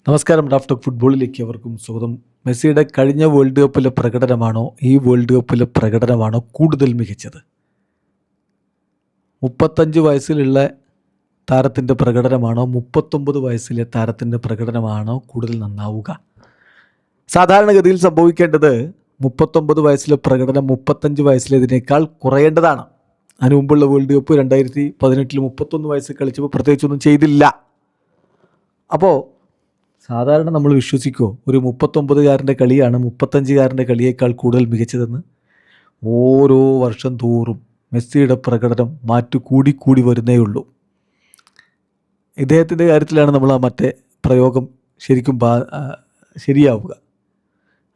നമസ്കാരം. Raf talk ഫുട്ബോളിലേക്ക് അവർക്കും സ്വാഗതം. മെസ്സിയുടെ കഴിഞ്ഞ വേൾഡ് കപ്പിലെ പ്രകടനമാണോ ഈ വേൾഡ് കപ്പിലെ പ്രകടനമാണോ കൂടുതൽ മികച്ചത്? 35 വയസ്സിലുള്ള താരത്തിൻ്റെ പ്രകടനമാണോ 39 വയസ്സിലെ താരത്തിൻ്റെ പ്രകടനമാണോ കൂടുതൽ നന്നാവുക? സാധാരണഗതിയിൽ സംഭവിക്കേണ്ടത് 39 വയസ്സിലെ പ്രകടനം 35 വയസ്സിലേതിനേക്കാൾ കുറയേണ്ടതാണ്. അതിന് മുമ്പുള്ള വേൾഡ് കപ്പ് 2018 31 വയസ്സിൽ കളിച്ചപ്പോൾ പ്രത്യേകിച്ചൊന്നും ചെയ്തില്ല. അപ്പോൾ സാധാരണ നമ്മൾ വിശ്വസിക്കുമോ ഒരു 39-കാരൻ്റെ കളിയാണ് 35-കാരൻ്റെ കളിയേക്കാൾ കൂടുതൽ മികച്ചതെന്ന്? ഓരോ വർഷം തോറും മെസ്സിയുടെ പ്രകടനം കൂടി വരുന്നേ ഉള്ളൂ. ഇദ്ദേഹത്തിൻ്റെ കാര്യത്തിലാണ് നമ്മൾ ആ മറ്റേ പ്രയോഗം ശരിക്കും ശരിയാവുക.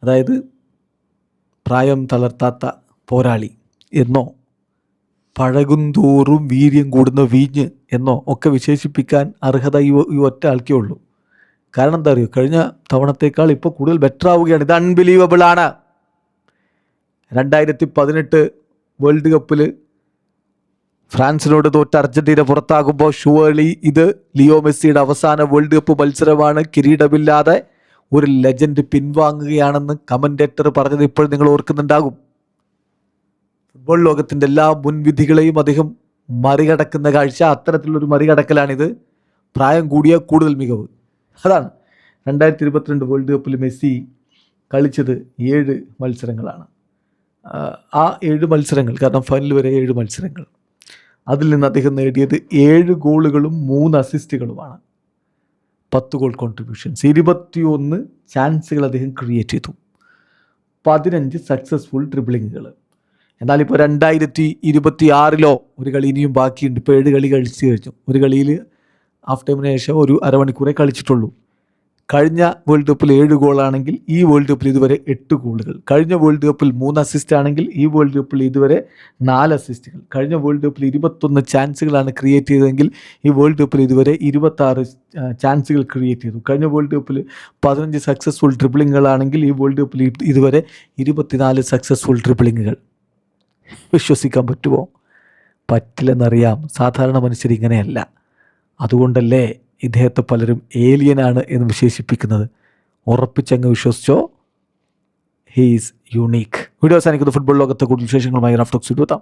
അതായത് പ്രായം തളർത്താത്ത പോരാളി എന്നോ പഴകുന്തോറും വീര്യം കൂടുന്ന വീഞ്ഞ് എന്നോ ഒക്കെ വിശേഷിപ്പിക്കാൻ അർഹത ഈ ഒറ്റ ആൾക്കേ ഉള്ളൂ. കാരണം എന്താ അറിയോ, കഴിഞ്ഞ തവണത്തേക്കാൾ ഇപ്പോൾ കൂടുതൽ ബെറ്റർ ആവുകയാണ്. ഇത് അൺബിലീവബിൾ ആണ്. 2018 വേൾഡ് കപ്പിൽ ഫ്രാൻസിനോട് തോറ്റ അർജന്റീന പുറത്താകുമ്പോൾ ഷുവർലി ഇത് ലിയോ മെസ്സിയുടെ അവസാന വേൾഡ് കപ്പ് മത്സരമാണ്, കിരീടമില്ലാതെ ഒരു ലെജൻഡ് പിൻവാങ്ങുകയാണെന്ന് കമൻറ്റേറ്റർ പറഞ്ഞത് ഇപ്പോൾ നിങ്ങൾ ഓർക്കുന്നുണ്ടാകും. ഫുട്ബോൾ ലോകത്തിൻ്റെ എല്ലാ മുൻവിധികളെയും അദ്ദേഹം മറികടക്കുന്ന കാഴ്ച, അത്തരത്തിലുള്ളൊരു മറികടക്കലാണിത്. പ്രായം കൂടിയ കൂടുതൽ മികവ്, അതാണ്. 2022 വേൾഡ് കപ്പിൽ മെസ്സി കളിച്ചത് 7 മത്സരങ്ങളാണ്. ആ 7 മത്സരങ്ങൾ, കാരണം ഫൈനൽ വരെ 7 മത്സരങ്ങൾ, അതിൽ നിന്ന് അദ്ദേഹം നേടിയത് 7 ഗോളുകളും 3 അസിസ്റ്റുകളുമാണ്. 10 ഗോൾ കോൺട്രിബ്യൂഷൻസ്, 21 ചാൻസുകൾ അദ്ദേഹം ക്രിയേറ്റ് ചെയ്തു, 15 സക്സസ്ഫുൾ ഡ്രിബ്ലിങ്ങുകൾ. എന്നാൽ ഇപ്പോൾ 2026 ഒരു കളി ഇനിയും ബാക്കിയുണ്ട്. ഇപ്പോൾ 7 കളി കളിച്ചു കഴിഞ്ഞു. ഒരു കളിയിൽ ഹാഫ് ടൈമിന് ശേഷം ഒരു അരമണിക്കൂറേ കളിച്ചിട്ടുള്ളൂ. കഴിഞ്ഞ വേൾഡ് കപ്പിൽ 7 ഗോളാണെങ്കിൽ ഈ വേൾഡ് കപ്പിൽ ഇതുവരെ 8 ഗോളുകൾ. കഴിഞ്ഞ വേൾഡ് കപ്പിൽ 3 അസിസ്റ്റ് ആണെങ്കിൽ ഈ വേൾഡ് കപ്പിൽ ഇതുവരെ 4 അസിസ്റ്റുകൾ. കഴിഞ്ഞ വേൾഡ് കപ്പിൽ 21 ചാൻസുകളാണ് ക്രിയേറ്റ് ചെയ്തതെങ്കിൽ ഈ വേൾഡ് കപ്പിൽ ഇതുവരെ 26 ചാൻസുകൾ ക്രിയേറ്റ് ചെയ്തു. കഴിഞ്ഞ വേൾഡ് കപ്പിൽ 15 സക്സസ്ഫുൾ ഡ്രിബ്ലിങ്ങുകളാണെങ്കിൽ ഈ വേൾഡ് കപ്പിൽ ഇതുവരെ 24 സക്സസ്ഫുൾ ഡ്രിബ്ലിങ്ങുകൾ. വിശ്വസിക്കാൻ പറ്റുമോ? പറ്റില്ലെന്നറിയാം. സാധാരണ മനുഷ്യർ ഇങ്ങനെയല്ല. അതുകൊണ്ടല്ലേ ഇദ്ദേഹത്തെ പലരും ഏലിയനാണ് എന്ന് വിശേഷിപ്പിക്കുന്നത്. ഉറപ്പിച്ചങ്ങ് വിശ്വസിച്ചോ, ഹീ ഈസ് യുണീക്ക്. വീഡിയോ അവസാനിക്കുന്ന ഫുട്ബോൾ ലോകത്തെ കൂടുതൽ വിശേഷങ്ങളുമായി റാഫ് ടോക്സ് എത്താം.